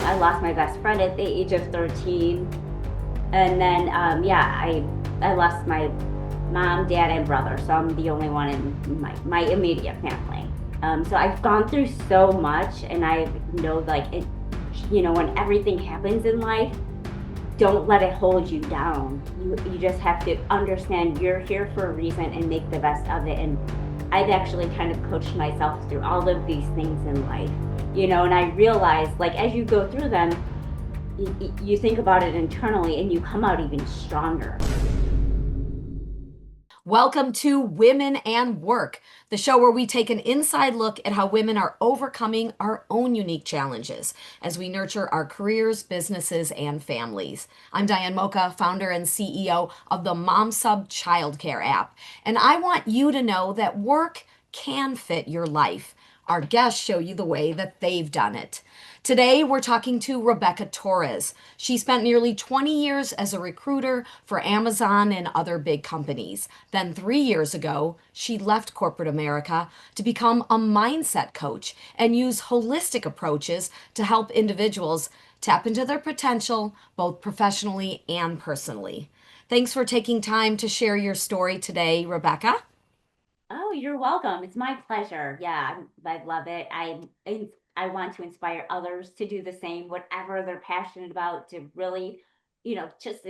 I lost my best friend at the age of 13. And then, I lost my mom, dad, and brother. So I'm the only one in my immediate family. So I've gone through so much, and I know, like, it, when everything happens in life, don't let it hold you down. You just have to understand you're here for a reason and make the best of it. And I've actually kind of coached myself through all of these things in life, and I realized, like, as you go through them, you think about it internally and you come out even stronger. Welcome to Women and Work, the show where we take an inside look at how women are overcoming our own unique challenges as we nurture our careers, businesses, and families. I'm Diane Moca, founder and CEO of the Mom Sub Childcare app, and I want you to know that work can fit your life. Our guests show you the way that they've done it. Today, we're talking to Rebecca Torres. She spent nearly 20 years as a recruiter for Amazon and other big companies. Then, 3 years ago, she left corporate America to become a mindset coach and use holistic approaches to help individuals tap into their potential, both professionally and personally. Thanks for taking time to share your story today, Rebecca. Oh, you're welcome. It's my pleasure. Yeah, I love it. I want to inspire others to do the same, whatever they're passionate about, to really, just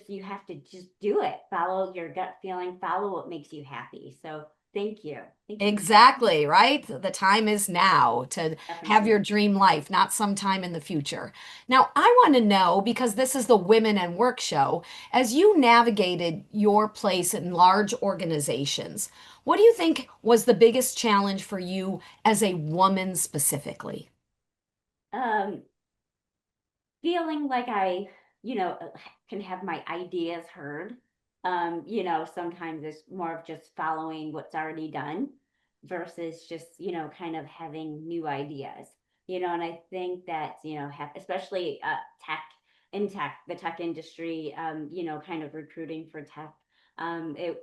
you have to just do it. Follow your gut feeling, follow what makes you happy. So thank you. Thank you. Exactly, right? The time is now to have your Definitely. dream life, not sometime in the future. Now, I want to know because this is the Women and Work show, as you navigated your place in large organizations, what do you think was the biggest challenge for you as a woman specifically? Um, Feeling like I, can have my ideas heard. Sometimes it's more of just following what's already done versus just, kind of having new ideas. And I think that, especially the tech industry, kind of recruiting for tech. It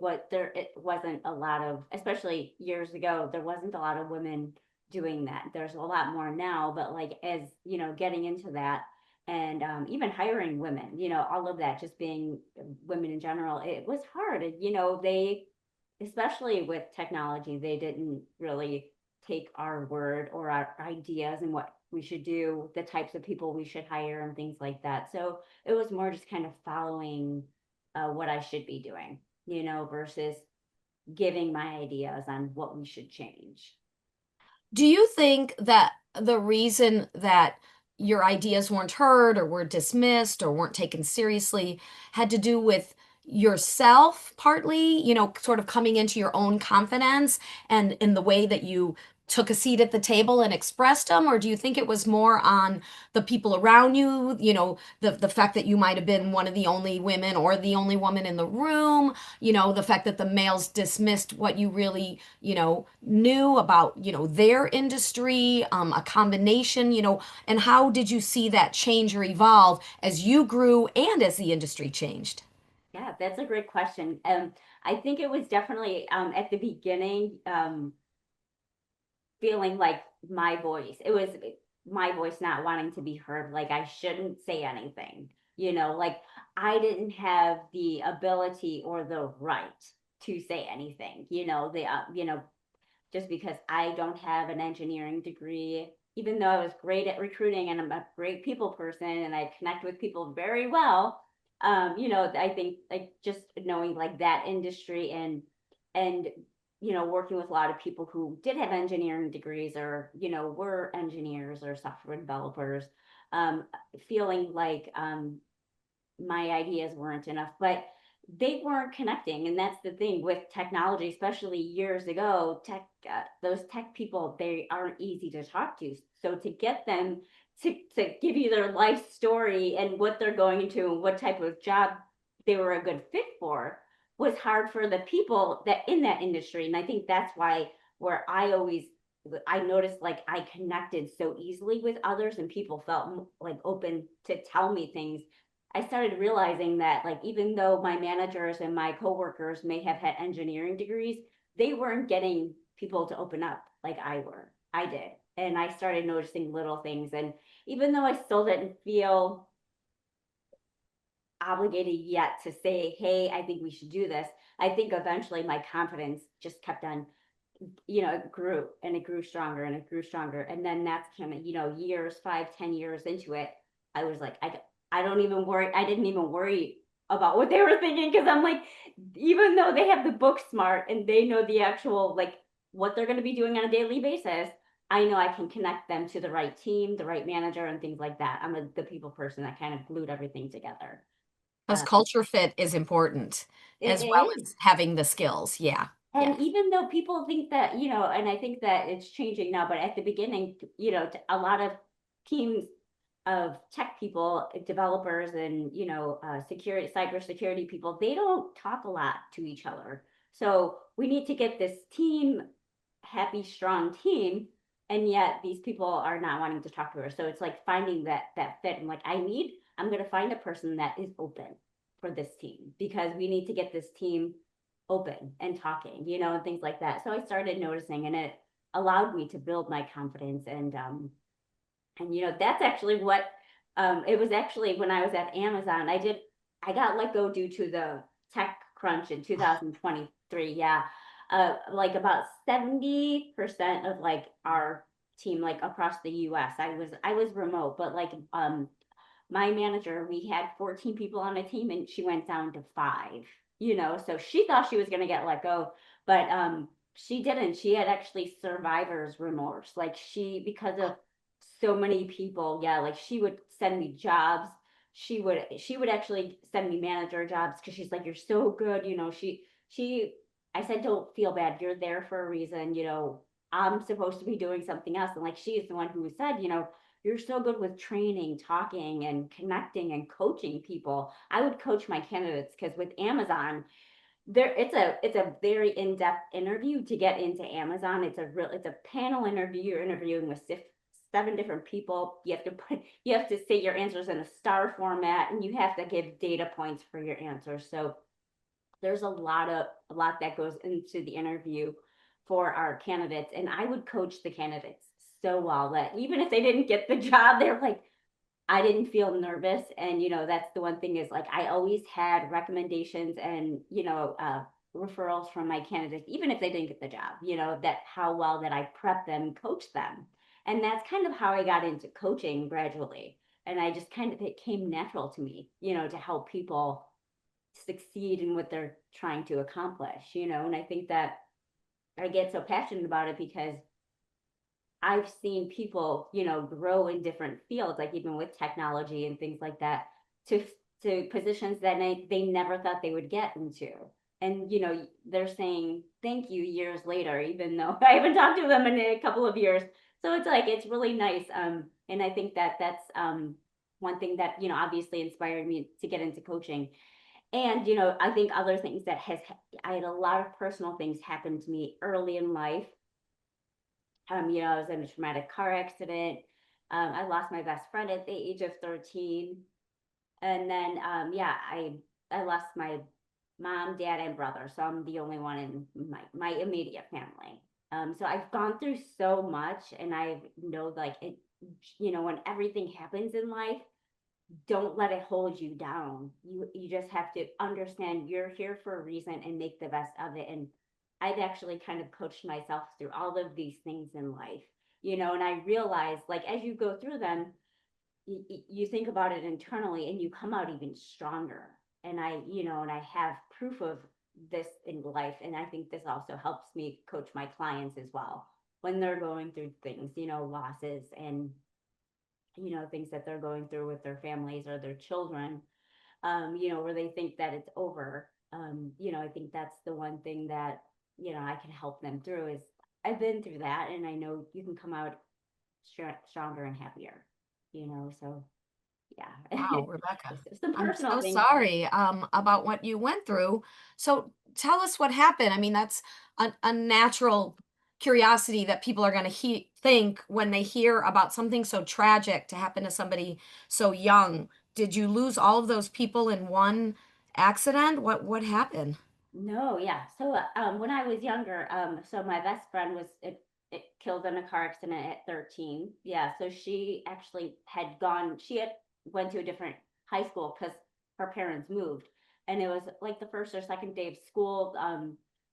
wasn't a lot of, especially years ago, there wasn't a lot of women doing that. There's a lot more now, but like, as getting into that, and even hiring women, all of that, just being women in general, it was hard. And, they, especially with technology, they didn't really take our word or our ideas and what we should do, the types of people we should hire and things like that. So it was more just kind of following what I should be doing, versus giving my ideas on what we should change. Do you think that the reason that your ideas weren't heard or were dismissed or weren't taken seriously had to do with yourself partly, sort of coming into your own confidence and in the way that you took a seat at the table and expressed them? Or do you think it was more on the people around you, the fact that you might have been one of the only women or the only woman in the room, the fact that the males dismissed what you really, knew about, their industry, a combination, and how did you see that change or evolve as you grew and as the industry changed? Yeah, that's a great question. I think it was definitely at the beginning, feeling like it was my voice not wanting to be heard, like I shouldn't say anything, like I didn't have the ability or the right to say anything, just because I don't have an engineering degree, even though I was great at recruiting and I'm a great people person and I connect with people very well. I think, like, just knowing, like, that industry, and working with a lot of people who did have engineering degrees, or were engineers or software developers, um, feeling like my ideas weren't enough, but they weren't connecting. And that's the thing with technology, especially years ago. Those tech people, they aren't easy to talk to. So to get them to give you their life story and what they're going into and what type of job they were a good fit for was hard for the people that in that industry. And I think that's why, where I noticed, like, I connected so easily with others, and people felt like open to tell me things. I started realizing that, like, even though my managers and my coworkers may have had engineering degrees, they weren't getting people to open up like I did. and I started noticing little things. And even though I still didn't feel obligated yet to say, hey, I think we should do this, I think eventually my confidence just kept on, it grew and it grew stronger and it grew stronger. And then that's kind of, years, 5, 10 years into it, I was like, I don't even worry. I didn't even worry about what they were thinking, because I'm like, even though they have the book smart and they know the actual, like, what they're going to be doing on a daily basis, I know I can connect them to the right team, the right manager, and things like that. I'm the people person that kind of glued everything together. Because Uh, culture fit is important it as well is. as having the skills. Yeah. Yeah. And even though people think that, and I think that it's changing now, but at the beginning, a lot of teams of tech people, developers, and, security, cybersecurity people, they don't talk a lot to each other. So we need to get this team, happy, strong team, and yet these people are not wanting to talk to her. So it's like finding that fit. I'm like, I'm gonna find a person that is open for this team, because we need to get this team open and talking, and things like that. So I started noticing, and it allowed me to build my confidence. And that's actually what, it was actually when I was at Amazon. I got let go due to the tech crunch in 2023. Yeah. Like about 70% of like our team, like across the US, I was remote, but like my manager, we had 14 people on a team and she went down to 5, so she thought she was going to get let go, but she didn't. She had actually survivor's remorse. Like, because of so many people, yeah, like she would send me jobs. She would actually send me manager jobs, because she's like, you're so good, she I said, don't feel bad. You're there for a reason, I'm supposed to be doing something else. And like, she is the one who said, you're so good with training, talking, and connecting and coaching people. I would coach my candidates, because with Amazon, it's a very in-depth interview to get into Amazon. It's a panel interview. You're interviewing with 7 different people. You have to say your answers in a star format, and you have to give data points for your answers. So there's a lot that goes into the interview for our candidates, and I would coach the candidates so well that even if they didn't get the job, they're like, I didn't feel nervous. And that's the one thing, is like, I always had recommendations and referrals from my candidates, even if they didn't get the job, that how well that I prep them and coach them. And that's kind of how I got into coaching gradually. And I just kind of, it came natural to me, to help people succeed in what they're trying to accomplish, and I think that I get so passionate about it, because I've seen people, grow in different fields, like even with technology and things like that, to positions that they never thought they would get into. And they're saying thank you years later, even though I haven't talked to them in a couple of years. So it's like, it's really nice. And I think that that's one thing that obviously inspired me to get into coaching. And I think other things that I had a lot of personal things happen to me early in life. I was in a traumatic car accident. I lost my best friend at the age of 13. And then, yeah, I lost my mom, dad, and brother. So I'm the only one in my immediate family. So I've gone through so much, and I know, like, it, when everything happens in life, don't let it hold you down. You just have to understand you're here for a reason and make the best of it. And I've actually kind of coached myself through all of these things in life, and I realized, like, as you go through them, you think about it internally and you come out even stronger. And I have proof of this in life. And I think this also helps me coach my clients as well when they're going through things, losses, and things that they're going through with their families or their children, where they think that it's over. I think that's the one thing that, I can help them through, is I've been through that, and I know you can come out stronger and happier, so yeah. Wow, Rebecca. Some I'm personal so things. sorry about what you went through. So tell us what happened. I mean, that's a natural curiosity that people are going to think when they hear about something so tragic to happen to somebody so young. Did you lose all of those people in one accident? What happened? No, yeah. So when I was younger, so my best friend was killed in a car accident at 13. Yeah, so she actually she had went to a different high school because her parents moved. And it was like the first or second day of school.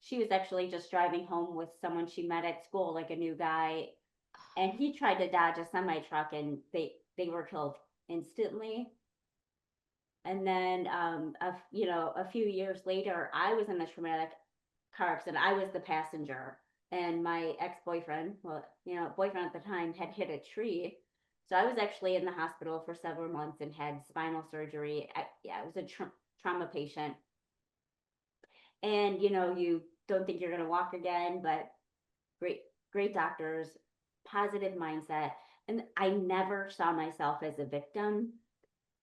She was actually just driving home with someone she met at school, like a new guy, and he tried to dodge a semi truck, and they were killed instantly. And then, a few years later, I was in a traumatic car accident. I was the passenger, and my ex-boyfriend, well, boyfriend at the time, had hit a tree. So I was actually in the hospital for several months and had spinal surgery. Yeah, I was a trauma patient. And, you don't think you're going to walk again, but great, great doctors, positive mindset. And I never saw myself as a victim.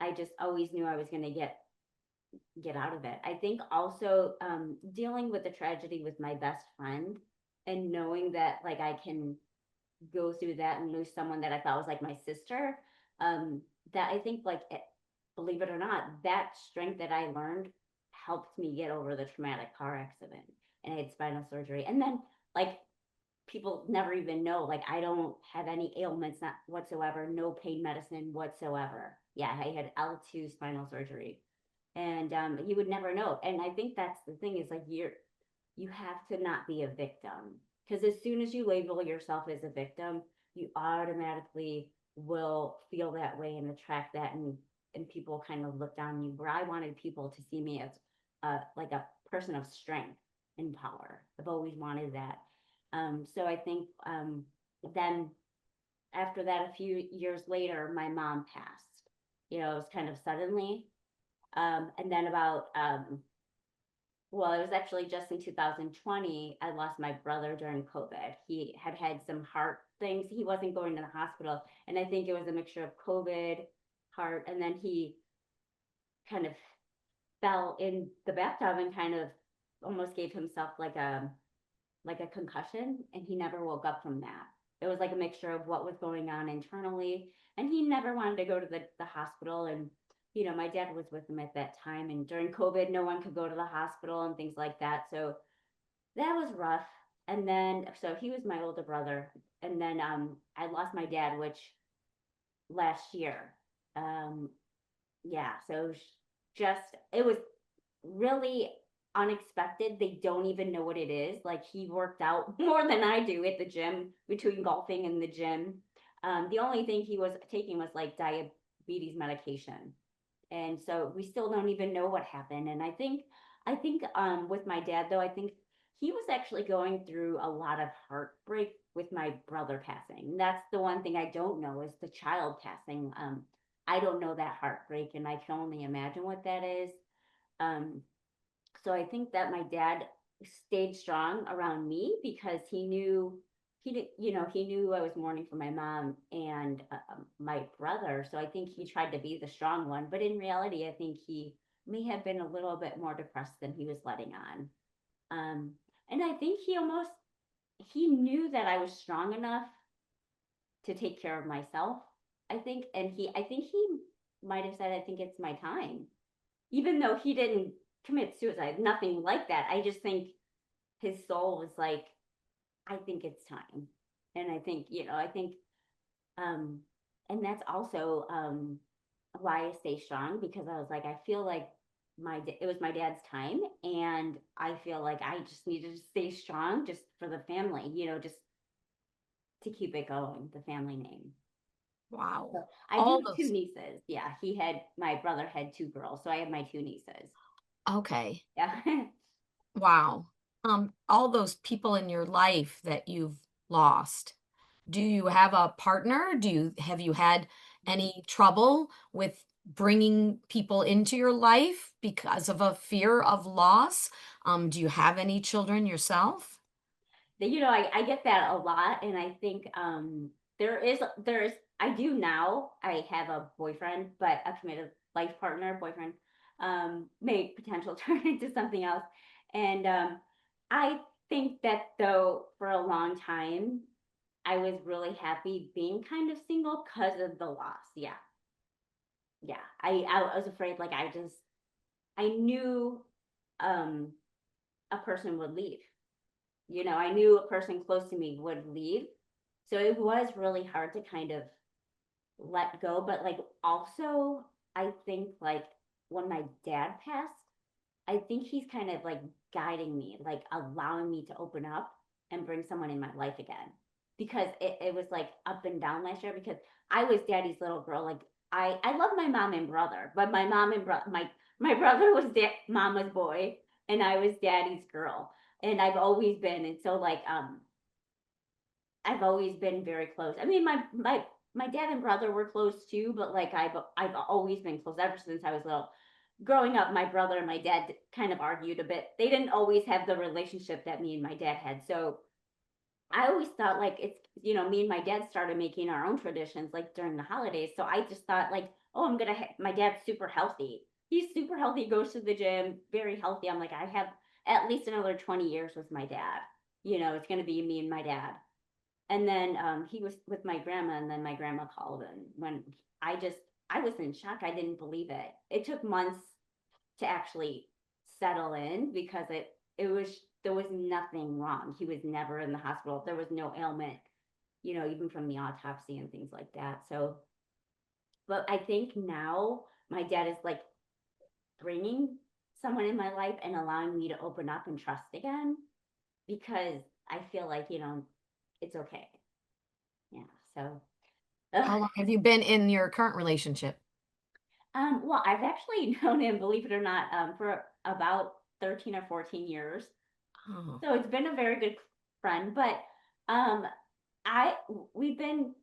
I just always knew I was going to get out of it. I think also dealing with the tragedy with my best friend and knowing that like I can go through that and lose someone that I thought was like my sister. That I think believe it or not, that strength that I learned helped me get over the traumatic car accident, and I had spinal surgery. And then like people never even know, like I don't have any ailments, not whatsoever, no pain medicine whatsoever. Yeah, I had L2 spinal surgery, and you would never know. And I think that's the thing, is like you have to not be a victim, because as soon as you label yourself as a victim, you automatically will feel that way and attract that, and people kind of look down on you. Where I wanted people to see me as like a person of strength and power. I've always wanted that. So I think then after that, a few years later, my mom passed. It was kind of suddenly. And then well, it was actually just in 2020, I lost my brother during COVID. He had some heart things. He wasn't going to the hospital. And I think it was a mixture of COVID, heart, and then he kind of fell in the bathtub and kind of almost gave himself like a concussion, and he never woke up from that. It was like a mixture of what was going on internally, and he never wanted to go to the hospital. And my dad was with him at that time, and during COVID no one could go to the hospital and things like that, so that was rough. And then so he was my older brother, and then I lost my dad, which last year. um yeah, so it was really unexpected. They don't even know what it is. Like, he worked out more than I do at the gym, between golfing and the gym. The only thing he was taking was like diabetes medication. And so we still don't even know what happened. And I think with my dad though, I think he was actually going through a lot of heartbreak with my brother passing. That's the one thing I don't know, is the child passing. I don't know that heartbreak, and I can only imagine what that is. Um, so I think that my dad stayed strong around me because he knew I was mourning for my mom and my brother. So I think he tried to be the strong one, but in reality, I think he may have been a little bit more depressed than he was letting on. Um, and I think he knew that I was strong enough to take care of myself. I think he might have said, "I think it's my time," even though he didn't commit suicide, nothing like that. I just think his soul was like, "I think it's time." And I think, um, and that's also why I stay strong, because I was like, I feel like it was my dad's time, and I feel like I just needed to stay strong just for the family, just to keep it going, the family name. Wow. So I do All have two those. nieces. Yeah, my brother had two girls, so I have my two nieces. Okay. Yeah. Wow. All those people in your life that you've lost. Do you have a partner? Have you had any trouble with bringing people into your life because of a fear of loss? Do you have any children yourself? I get that a lot, and I think there is I do now. I have a boyfriend, but a committed life partner, boyfriend, may potential turn into something else. And I think that though for a long time I was really happy being kind of single because of the loss. Yeah. Yeah. I was afraid, like I knew um a person would leave. I knew a person close to me would leave. So it was really hard to kind of let go. But like also, I think like when my dad passed, I think he's kind of like guiding me, like allowing me to open up and bring someone in my life again. Because it was like up and down last year because I was daddy's little girl. Like I love my mom and brother, but my mom and my brother was mama's boy and I was daddy's girl. And I've always been, and so like I've always been very close. I mean, my dad and brother were close too, but like I've always been close ever since I was little. Growing up, my brother and my dad kind of argued a bit. They didn't always have the relationship that me and my dad had. So I always thought like it's me and my dad started making our own traditions like during the holidays. So I just thought like, oh, my dad's super healthy. He's super healthy, goes to the gym, very healthy. I'm like, I have at least another 20 years with my dad. It's gonna be me and my dad. And then he was with my grandma, and then my grandma called, and when I was in shock. I didn't believe it. It took months to actually settle in because it was there was nothing wrong. He was never in the hospital. There was no ailment, even from the autopsy and things like that. So, but I think now my dad is like bringing someone in my life and allowing me to open up and trust again because I feel like, it's okay. Yeah. So, How long have you been in your current relationship? well, I've actually known him, believe it or not, for about 13 or 14 years. Oh, So it's been a very good friend, but um I we've been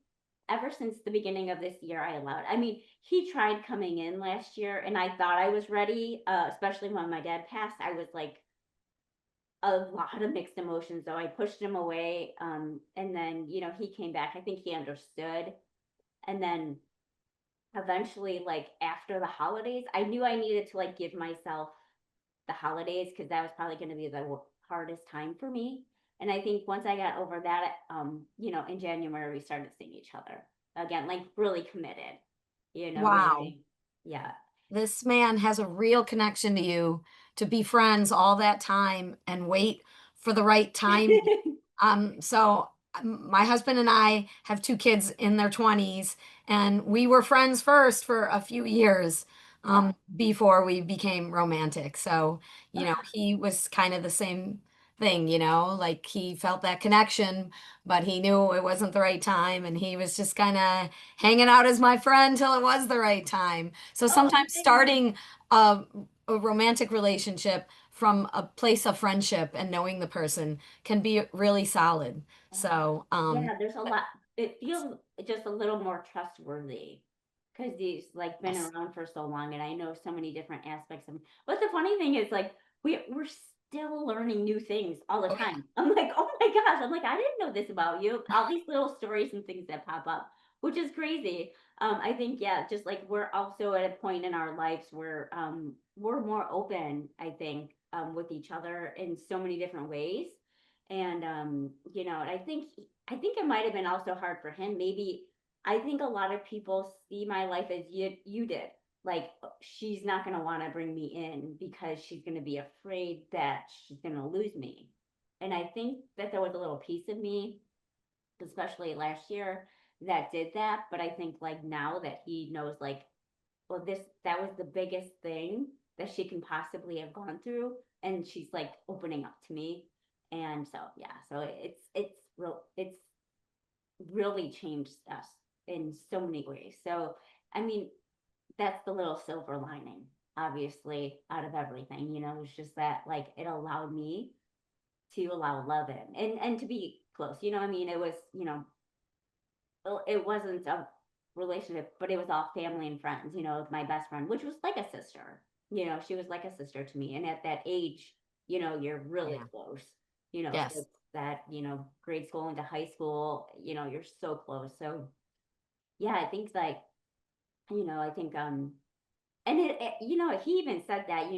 ever since the beginning of this year. I mean, he tried coming in last year and I thought I was ready, especially when my dad passed. I was like a lot of mixed emotions, though. I pushed him away, and then he came back. I think he understood, and then eventually, like after the holidays, I knew I needed to like give myself the holidays because that was probably going to be the hardest time for me. And I think once I got over that, in January we started seeing each other again, like really committed, and I wow. think, yeah. This man has a real connection to you to be friends all that time and wait for the right time. My husband and I have two kids in their 20s, and we were friends first for a few years Wow. before we became romantic. So, he was kind of the same thing, like he felt that connection, but he knew it wasn't the right time, and he was just kind of hanging out as my friend till it was the right time. So Oh, sometimes same. starting a romantic relationship from a place of friendship and knowing the person can be really solid. Yeah. So, Yeah, there's a lot. It feels just a little more trustworthy because he's like been yes. around for so long, and I know so many different aspects of him. But the funny thing is, like, we're still learning new things all the Oh, yeah. time. I'm like, oh my gosh, I'm like, I didn't know this about you. All these little stories and things that pop up, which is crazy. I think, yeah, just like we're also at a point in our lives where we're more open, I think, with each other in so many different ways. And and I think it might have been also hard for him. Maybe I think a lot of people see my life as you did. Like she's not going to want to bring me in because she's going to be afraid that she's going to lose me. And I think that there was a little piece of me, especially last year, that did that. But I think like now that he knows, like, well, that was the biggest thing that she can possibly have gone through, and she's like opening up to me. And so yeah, so it's really changed us in so many ways. So I mean, that's the little silver lining, obviously, out of everything. It's just that like it allowed me to allow love in and to be close. I mean, it was it wasn't a relationship, but it was all family and friends, my best friend, which was like a sister. She was like a sister to me. And at that age, you're really Yeah. close. So Yes. it's that, grade school into high school, you're so close. So yeah, I think like, I think and he even said that,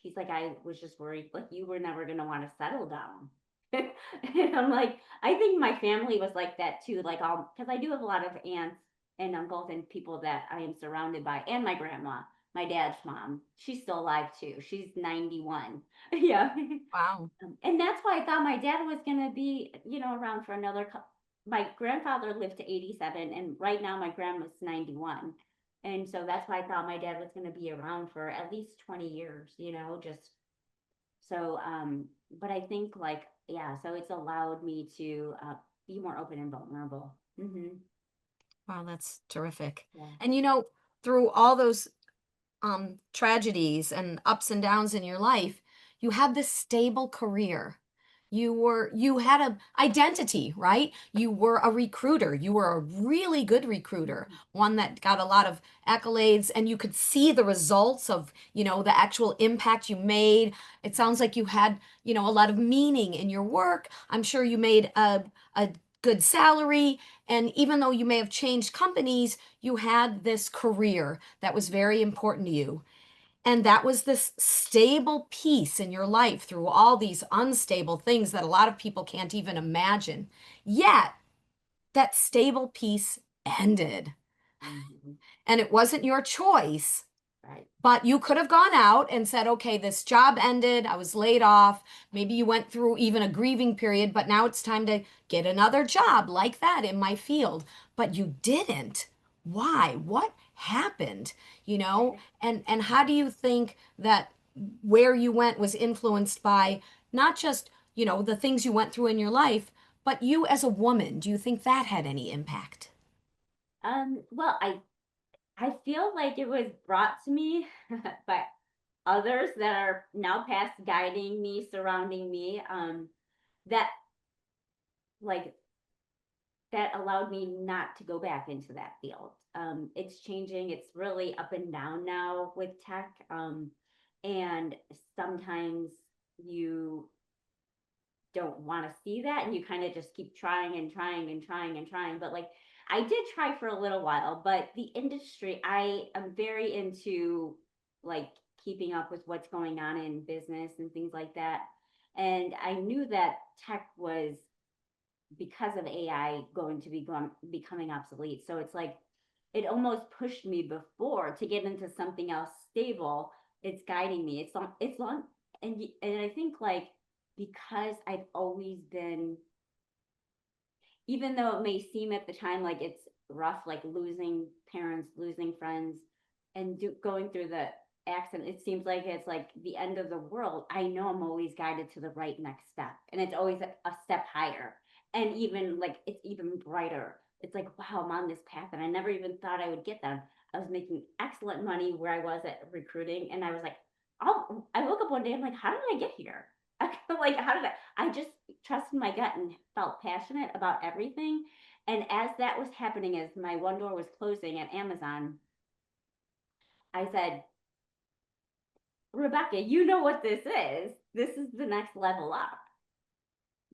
he's like, I was just worried like you were never gonna want to settle down. And I'm like, I think my family was like that too. Like, because I do have a lot of aunts and uncles and people that I am surrounded by, and my grandma. my dad's mom. She's still alive too. She's 91. Yeah. Wow. And that's why I thought my dad was going to be, around for another. My grandfather lived to 87, and right now my grandma's 91. And so that's why I thought my dad was going to be around for at least 20 years, just so, but I think like, yeah, so it's allowed me to be more open and vulnerable. Wow, that's terrific. Yeah. And through all those tragedies and ups and downs in your life, you had this stable career. You had a identity, right? You were a recruiter. You were a really good recruiter, Mhm. one that got a lot of accolades, and you could see the results of, the actual impact you made. It sounds like you had, a lot of meaning in your work. I'm sure you made a good salary. And even though you may have changed companies, you had this career that was very important to you. And that was this stable piece in your life through all these unstable things that a lot of people can't even imagine. Yet, that stable piece ended. Mhm. And it wasn't your choice, Right. but you could have gone out and said, okay, this job ended. I was laid off. Maybe you went through even a grieving period, but now it's time to get another job like that in my field. But you didn't. Why? What happened? And how do you think that where you went was influenced by not just, the things you went through in your life, but you as a woman? Do you think that had any impact? Well, I feel like it was brought to me by others that are now past guiding me, surrounding me, that like that allowed me not to go back into that field. It's changing. It's really up and down now with tech. And sometimes you don't want to see that and you kind of just keep trying and trying and trying and trying. But like I did try for a little while, but the industry, I am very into like keeping up with what's going on in business and things like that. And I knew that tech was, because of AI, going to be becoming obsolete. So it's like it almost pushed me before to get into something else stable. It's guiding me. It's long, and I think like because I've always been, even though it may seem at the time like it's rough, like losing parents, losing friends, and going through the accident, it seems like it's like the end of the world. I know I'm always guided to the right next step, and it's always a step higher, and even like it's even brighter. It's like, wow, I'm on this path, and I never even thought I would get them. I was making excellent money where I was at recruiting, and I was like, oh, I woke up one day, I'm like, how did I get here? Like, how did I just trusted my gut and felt passionate about everything. And as that was happening, as my one door was closing at Amazon, I said, Rebecca, you know what this is. This is the next level up.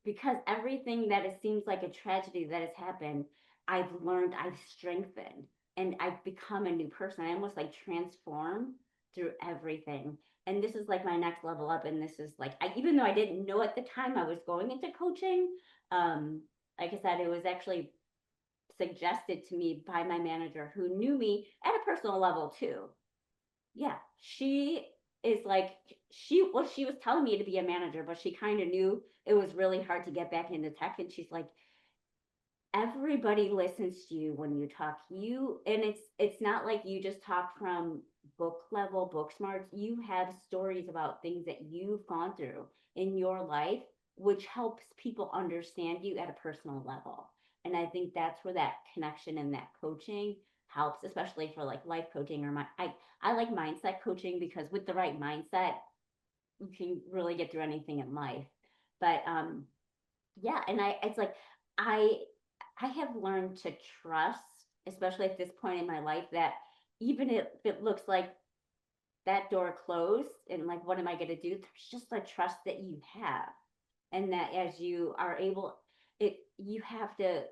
Because everything that it seems like a tragedy that has happened, I've learned, I've strengthened, and I've become a new person. I almost like transform through everything. And this is like my next level up. And this is like, even though I didn't know at the time I was going into coaching, um, like I said, it was actually suggested to me by my manager who knew me at a personal level too. Yeah, she is like, she was telling me to be a manager, but she kind of knew it was really hard to get back into tech. And she's like, everybody listens to you when you talk, and it's not like you just talk from book level, book smarts. You have stories about things that you've gone through in your life, which helps people understand you at a personal level. And I think that's where that connection and that coaching helps, especially for like life coaching, or I like mindset coaching, because with the right mindset you can really get through anything in life. But yeah, and it's like i I have learned to trust, especially at this point in my life, that even if it looks like that door closed and like what am I going to do, there's just a trust that you have. And that as you are able, it you have to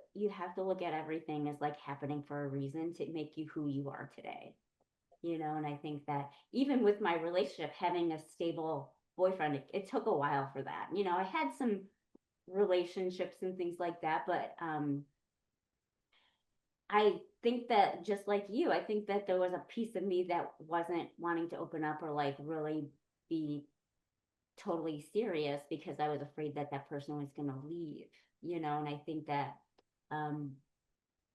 look at everything as like happening for a reason to make you who you are today. And I think that even with my relationship, having a stable boyfriend, it took a while for that. I had some relationships and things like that, but I think that just like you, I think that there was a piece of me that wasn't wanting to open up or like really be totally serious because I was afraid that that person was going to leave, and I think that um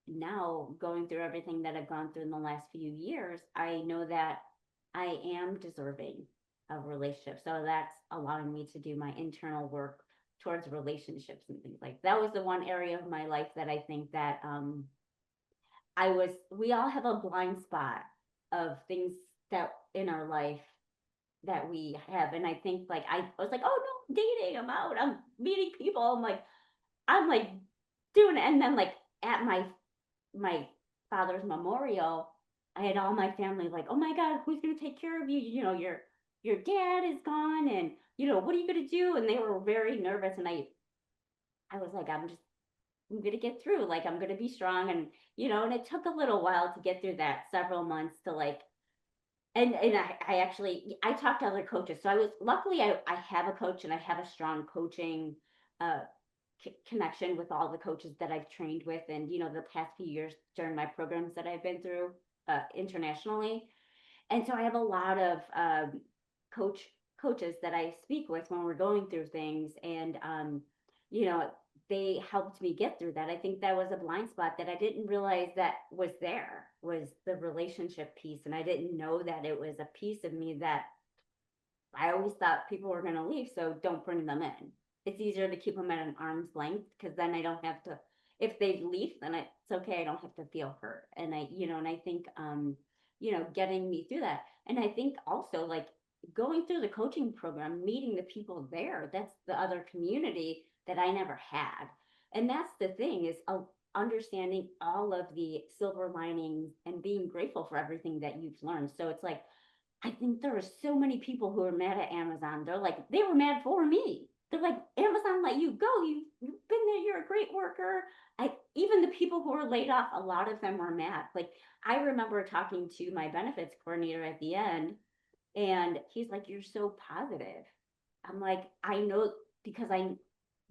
now going through everything that I've gone through in the last few years, I know that I am deserving of relationships. So that's allowing me to do my internal work towards relationships and things like that. Was the one area of my life that I think that we all have a blind spot of things that in our life that we have. And I think like I was like, oh no, I'm dating, I'm out, I'm meeting people. I'm like doing it. And then like at my father's memorial, I had all my family like, oh my God, who's gonna take care of you? Your dad is gone, and what are you gonna do? And they were very nervous, and I was like, I'm gonna get through. Like I'm gonna be strong, and and it took a little while to get through that, several months to like, and I actually I talked to other coaches, so I was luckily I have a coach and I have a strong coaching uh connection with all the coaches that I've trained with, and the past few years during my programs that I've been through internationally. And so I have a lot of coach coaches that I speak with when we're going through things, and you know, they helped me get through that. I think that was a blind spot that I didn't realize that was there, was the relationship piece, and I didn't know that it was a piece of me that I always thought people were going to leave, so don't bring them in. It's easier to keep them at an arm's length because then I don't have to. If they leave, then it's okay. I don't have to feel hurt, and I think, getting me through that, and I think also like going through the coaching program, meeting the people there. That's the other community that I never had, and that's the thing is understanding all of the silver linings and being grateful for everything that you've learned. So it's like I think there are so many people who are mad at Amazon. They're like, they were mad for me. They're like, Amazon let you go. You've been there. You're a great worker. Even the people who were laid off, a lot of them were mad. Like I remember talking to my benefits coordinator at the end, and he's like, "You're so positive." I'm like, I know because I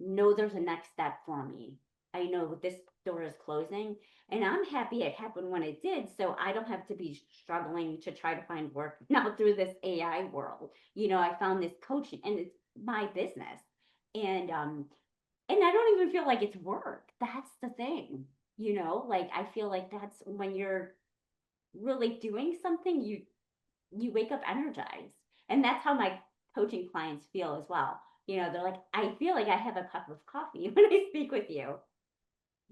know there's a next step for me. I know this door is closing, and I'm happy it happened when it did. So I don't have to be struggling to try to find work now through this AI world. I found this coaching, and it's my business. And I don't even feel like it's work. That's the thing. Like I feel like that's when you're really doing something, you wake up energized. And that's how my coaching clients feel as well. They're like, I feel like I have a cup of coffee when I speak with you.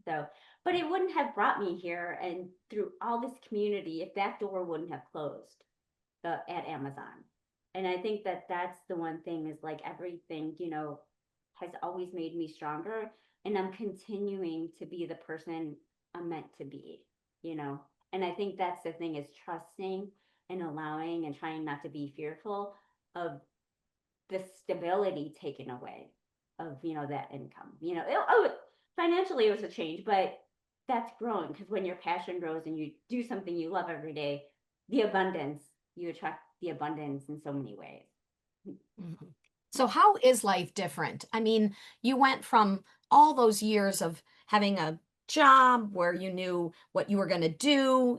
So, but it wouldn't have brought me here and through all this community if that door wouldn't have closed at Amazon. And I think that that's the one thing is like everything, has always made me stronger. And I'm continuing to be the person I'm meant to be. And I think that's the thing is trusting and allowing and trying not to be fearful of the stability taken away of that income. Financially it was a change, but that's growing because when your passion grows and you do something you love every day, the abundance, you attract the abundance in so many ways. Mhm. So, how is life different? I mean, you went from all those years of having a job where you knew what you were going to do,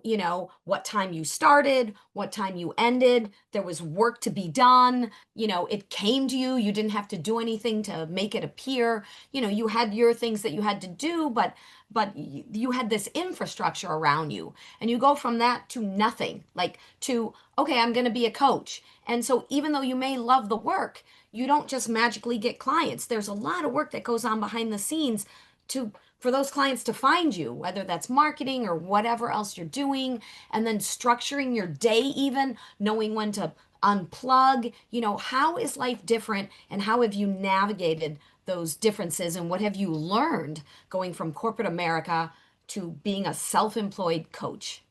what time you started, what time you ended. There was work to be done. It came to you. You didn't have to do anything to make it appear. You had your things that you had to do, but you had this infrastructure around you. And you go from that to nothing, like to, okay, I'm going to be a coach. And so, even though you may love the work, you don't just magically get clients. There's a lot of work that goes on behind the scenes to for those clients to find you, whether that's marketing or whatever else you're doing, and then structuring your day, even knowing when to unplug. How is life different, and how have you navigated those differences, and what have you learned going from corporate America to being a self-employed coach?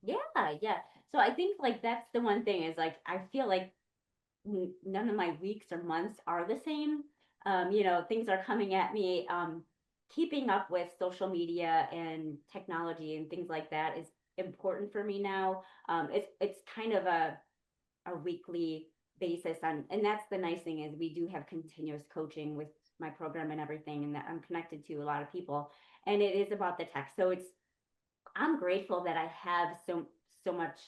Yeah, yeah. So I think like that's the one thing is like I feel like none of my weeks or months are the same. Things are coming at me. Keeping up with social media and technology and things like that is important for me now. It's kind of a weekly basis on, and that's the nice thing is we do have continuous coaching with my program and everything, and that I'm connected to a lot of people, and it is about the tech. So I'm grateful that I have so much,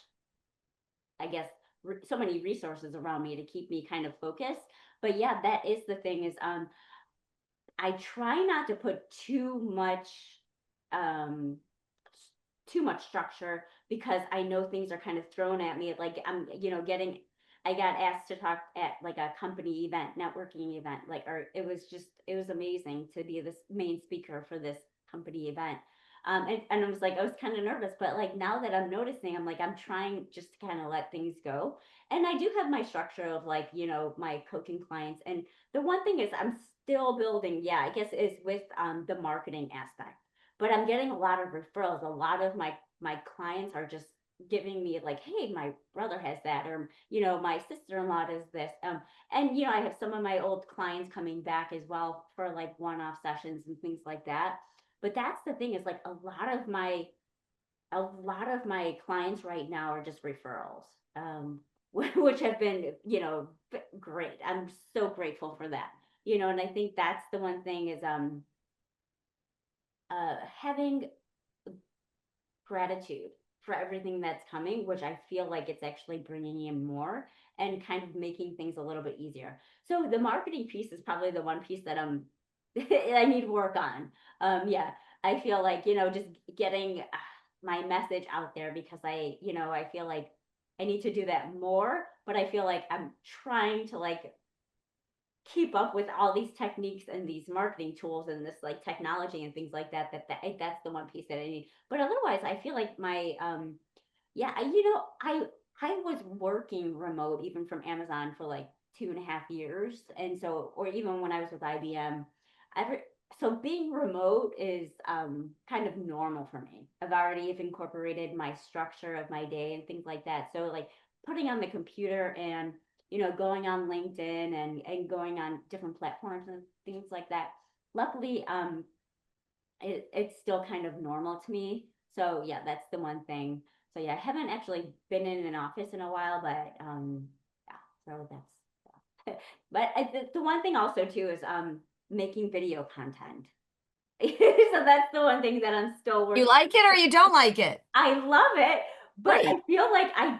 I guess, so many resources around me to keep me kind of focused. But yeah, that is the thing is, I try not to put um, too much structure because I know things are kind of thrown at me. Like I'm, I got asked to talk at like a company event, networking event, like, or it was amazing to be this main speaker for this company event. And I was like, I was kind of nervous, but like now that I'm noticing, I'm like, I'm trying just to kind of let things go. And I do have my structure of like, my coaching clients. And the one thing is I'm still building, yeah, I guess is with the marketing aspect. But I'm getting a lot of referrals. A lot of my clients are just giving me like, hey, my brother has that, or my sister-in-law does this. And I have some of my old clients coming back as well for like one-off sessions and things like that. But that's the thing is like a lot of my clients right now are just referrals, which have been, great. I'm so grateful for that. And I think that's the one thing is having gratitude for everything that's coming, which I feel like it's actually bringing in more and kind of making things a little bit easier. So the marketing piece is probably the one piece that I need to work on. Yeah, I feel like, just getting my message out there because I feel like I need to do that more, but I feel like I'm trying to like keep up with all these techniques and these marketing tools and this like technology and things like that's the one piece that I need. But otherwise I feel like my yeah, I was working remote even from Amazon for like 2.5 years. And so, or even when I was with IBM, every so being remote is kind of normal for me. I've already incorporated my structure of my day and things like that. So like putting on the computer and going on LinkedIn and going on different platforms and things like that. Luckily, it's still kind of normal to me. So yeah, that's the one thing. So yeah, I haven't actually been in an office in a while, but yeah, so that's but the one thing also too is making video content. So that's the one thing that I'm still You working. like it or you don't like it? I love it, but Great. I feel like I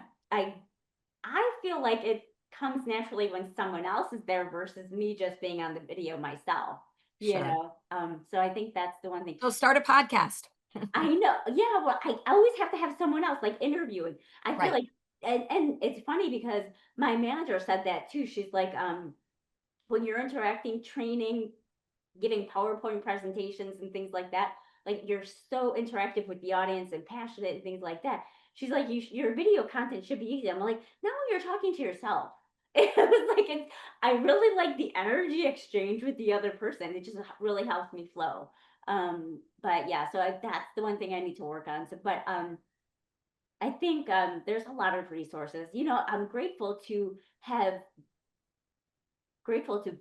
I feel like it comes naturally when someone else is there versus me just being on the video myself, Sure. So I think that's the one thing. So start a podcast. I know, yeah, well, I always have to have someone else like interviewing. I feel Right. like, and it's funny because my manager said that too. She's like, when you're interacting, training, giving PowerPoint presentations and things like that, like you're so interactive with the audience and passionate and things like that. She's like, your video content should be easy. I'm like, no, you're talking to yourself. It was like, I really like the energy exchange with the other person. It just really helps me flow. But yeah, so that's the one thing I need to work on. So, but I think there's a lot of resources. I'm grateful to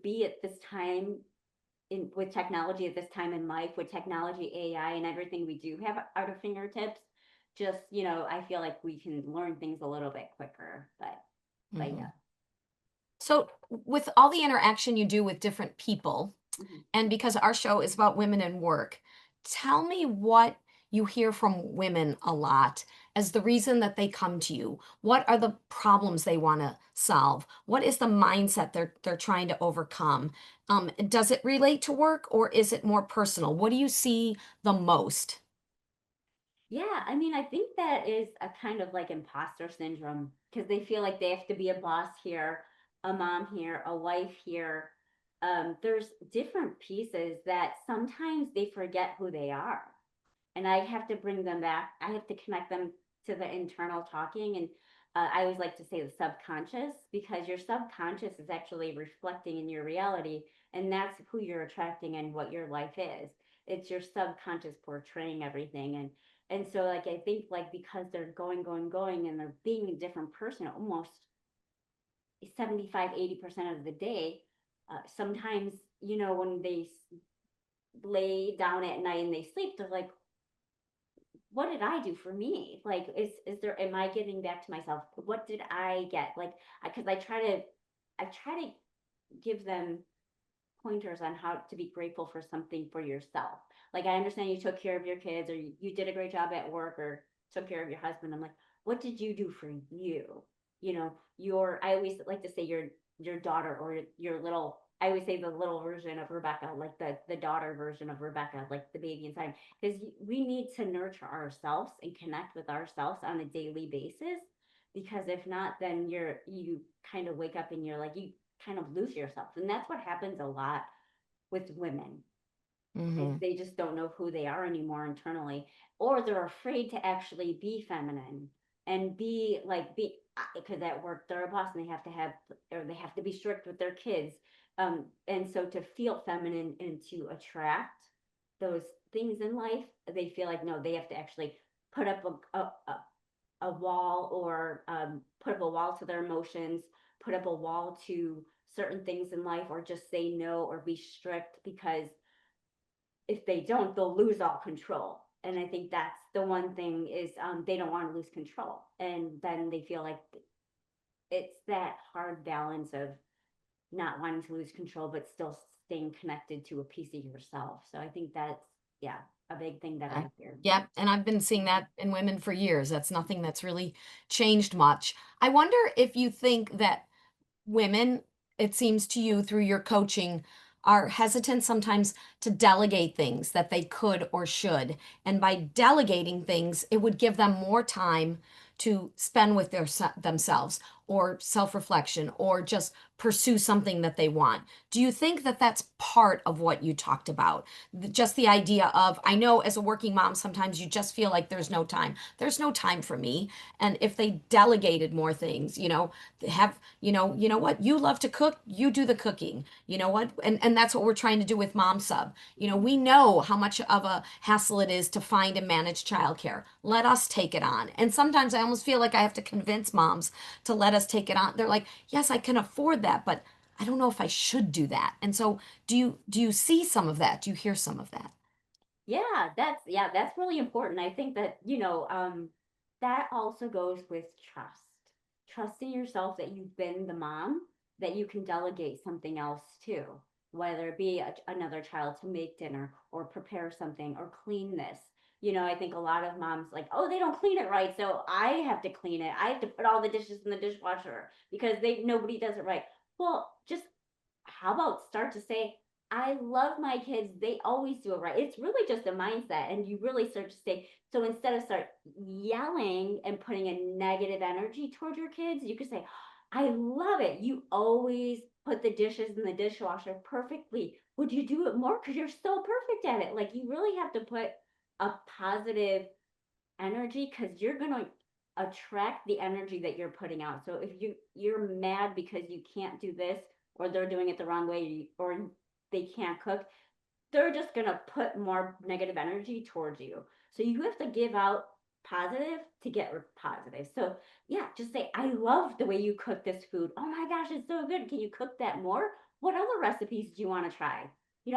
be at this time in with technology at this time in life, with technology, AI, and everything we do have at our fingertips. Just, I feel like we can learn things a little bit quicker. But Mhm. yeah. So, with all the interaction you do with different people, Mhm. and because our show is about women and work, tell me what you hear from women a lot as the reason that they come to you. What are the problems they want to solve? What is the mindset they're trying to overcome? Does it relate to work or is it more personal? What do you see the most? Yeah, I mean, I think that is a kind of like imposter syndrome because they feel like they have to be a boss here, a mom here, a wife here. There's different pieces that sometimes they forget who they are. And I have to bring them back. I have to connect them to the internal talking. And I always like to say the subconscious because your subconscious is actually reflecting in your reality. And that's who you're attracting and what your life is. It's your subconscious portraying everything. And so like I think like because they're going and they're being a different person almost 75-80% of the day, sometimes when they lay down at night and they sleep, they're like, what did I do for me? Like, is there, am I getting back to myself? What did I get? Like, because I try to give them pointers on how to be grateful for something for yourself. Like, I understand you took care of your kids, or you did a great job at work, or took care of your husband. I'm like, what did you do for you? I always like to say your daughter, or your little, I always say the little version of Rebecca, like the daughter version of Rebecca, like the baby inside, because we need to nurture ourselves and connect with ourselves on a daily basis. Because if not, then you kind of wake up and you're like, you kind of lose yourself. And that's what happens a lot with women, is Hmm. they just don't know who they are anymore internally, or they're afraid to actually be feminine and be because at work they're a boss and they have to have, or they have to be strict with their kids. And so to feel feminine and to attract those things in life, they feel like, no, they have to actually put up a wall, or put up a wall to their emotions, put up a wall to certain things in life, or just say no or be strict, because if they don't, they'll lose all control. And I think that's the one thing, is they don't want to lose control. And then they feel like it's that hard balance of not wanting to lose control, but still staying connected to a piece of yourself. So I think that's, yeah, a big thing that Okay. I hear. Yep. And I've been seeing that in women for years. That's nothing that's really changed much. I wonder if you think that women, it seems to you through your coaching, are hesitant sometimes to delegate things that they could or should. And by delegating things, it would give them more time to spend with themselves, or self-reflection, or just pursue something that they want. Do you think that that's part of what you talked about? Just the idea of, I know as a working mom, sometimes you just feel like there's no time. There's no time for me. And if they delegated more things, have, you know what, you love to cook, you do the cooking, you know what, and that's what we're trying to do with Mom Sub. We know how much of a hassle it is to find and manage childcare. Let us take it on. And sometimes I almost feel like I have to convince moms to let us take it on. They're like, yes, I can afford that, but I don't know if I should do that. And so do you see some of that? Do you hear some of that? Yeah, that's really important. I think that, that also goes with trust. Trusting yourself that you've been the mom, that you can delegate something else to, whether it be another child to make dinner, or prepare something, or clean this. I think a lot of moms like, oh, they don't clean it right, so I have to clean it. I have to put all the dishes in the dishwasher because nobody does it right. Well, just how about start to say, I love my kids. They always do it right. It's really just a mindset. And you really start to say, so instead of start yelling and putting a negative energy toward your kids, you could say, I love it. You always put the dishes in the dishwasher perfectly. Would you do it more? Because you're so perfect at it. Like, you really have to put a positive energy, because you're going to attract the energy that you're putting out. So if you're mad because you can't do this, or they're doing it the wrong way, or they can't cook, they're just going to put more negative energy towards you. So you have to give out positive to get positive. So yeah, just say, I love the way you cook this food. Oh my gosh, it's so good. Can you cook that more? What other recipes do you want to try?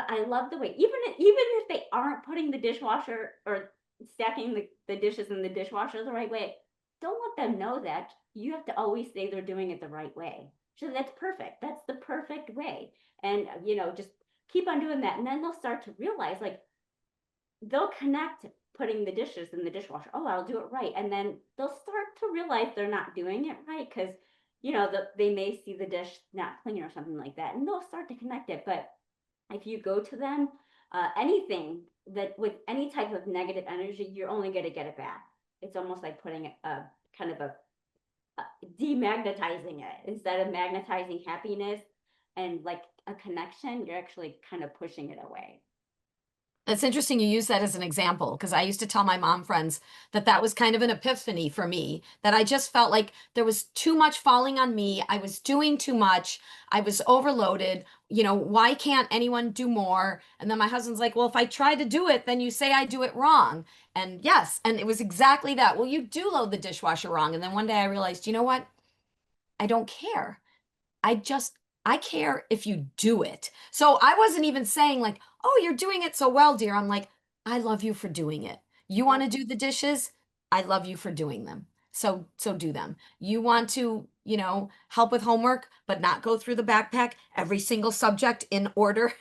I love the way, even if they aren't putting the dishwasher, or stacking the dishes in the dishwasher the right way, don't let them know that. You have to always say they're doing it the right way. So that's perfect. That's the perfect way. And just keep on doing that. And then they'll start to realize, like, they'll connect putting the dishes in the dishwasher. Oh, I'll do it right. And then they'll start to realize they're not doing it right, because, they may see the dish not clean or something like that. And they'll start to connect it. But if you go to them, anything that with any type of negative energy, you're only going to get it back. It's almost like putting a kind of a demagnetizing it. Instead of magnetizing happiness and like a connection, you're actually kind of pushing it away. It's interesting you use that as an example, because I used to tell my mom friends that that was kind of an epiphany for me, that I just felt like there was too much falling on me. I was doing too much. I was overloaded. Why can't anyone do more? And then my husband's like, well, if I try to do it, then you say I do it wrong. And yes, and it was exactly that. Well, you do load the dishwasher wrong. And then one day I realized, you know what? I don't care. I just, I care if you do it. So I wasn't even saying like, oh, you're doing it so well, dear. I'm like, I love you for doing it. You want Yep. to do the dishes? I love you for doing them. So do them. You want to help with homework, but not go through the backpack, every single subject in order.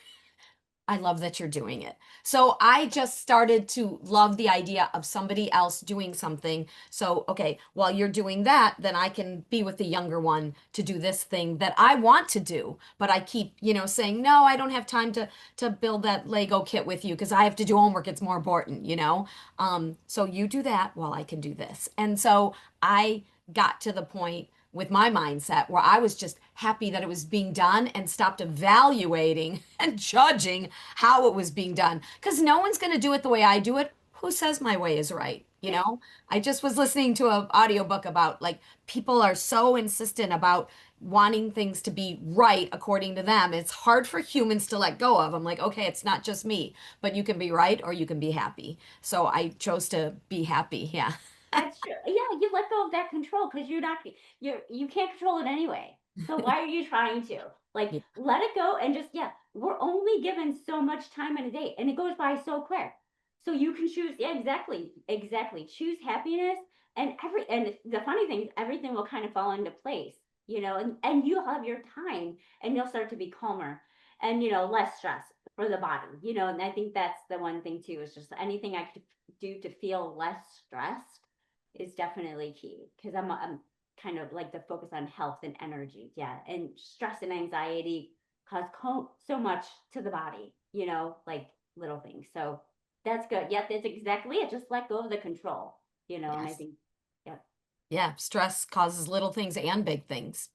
I love that you're doing it. So I just started to love the idea of somebody else doing something. So, okay, while you're doing that, then I can be with the younger one to do this thing that I want to do. But I keep, saying, no, I don't have time to build that Lego kit with you because I have to do homework. It's more important. So you do that while I can do this. And so I got to the point with my mindset where I was just happy that it was being done and stopped evaluating and judging how it was being done. Because no one's going to do it the way I do it. Who says my way is right? I just was listening to an audiobook about like people are so insistent about wanting things to be right according to them. It's hard for humans to let go of. I'm like, okay, it's not just me, but you can be right or you can be happy. So I chose to be happy. Yeah. That's true. Yeah, you let go of that control because you can't control it anyway. So why are you trying to? Like, Yeah. let it go and just, yeah, we're only given so much time in a day and it goes by so quick. So you can choose, yeah, exactly, exactly. Choose happiness and the funny thing is everything will kind of fall into place, and you'll have your time and you'll start to be calmer and less stress for the body, and I think that's the one thing too, is just anything I could do to feel less stressed is definitely key because I'm kind of like the focus on health and energy. Yeah. And stress and anxiety cause so much to the body, like little things. So that's good. Yep. That's exactly it. Just let go of the control, and I Yes. think, yeah. Yeah, stress causes little things and big things,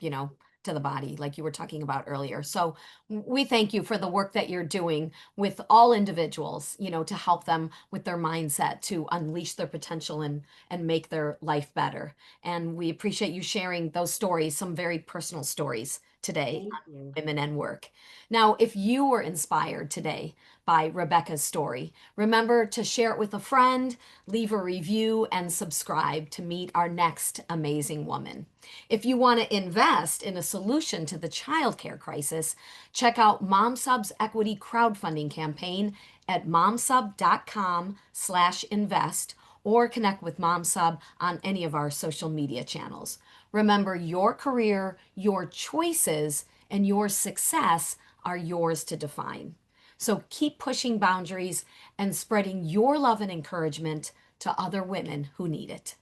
to the body, like you were talking about earlier. So we thank you for the work that you're doing with all individuals, to help them with their mindset to unleash their potential and make their life better. And we appreciate you sharing those stories, some very personal stories today Thank on you. women and work. Now, if you were inspired today by Rebecca's story, remember to share it with a friend, leave a review, and subscribe to meet our next amazing woman. If you want to invest in a solution to the childcare crisis, check out MomSub's equity crowdfunding campaign at momsub.com/invest or connect with MomSub on any of our social media channels. Remember, your career, your choices, and your success are yours to define. So keep pushing boundaries and spreading your love and encouragement to other women who need it.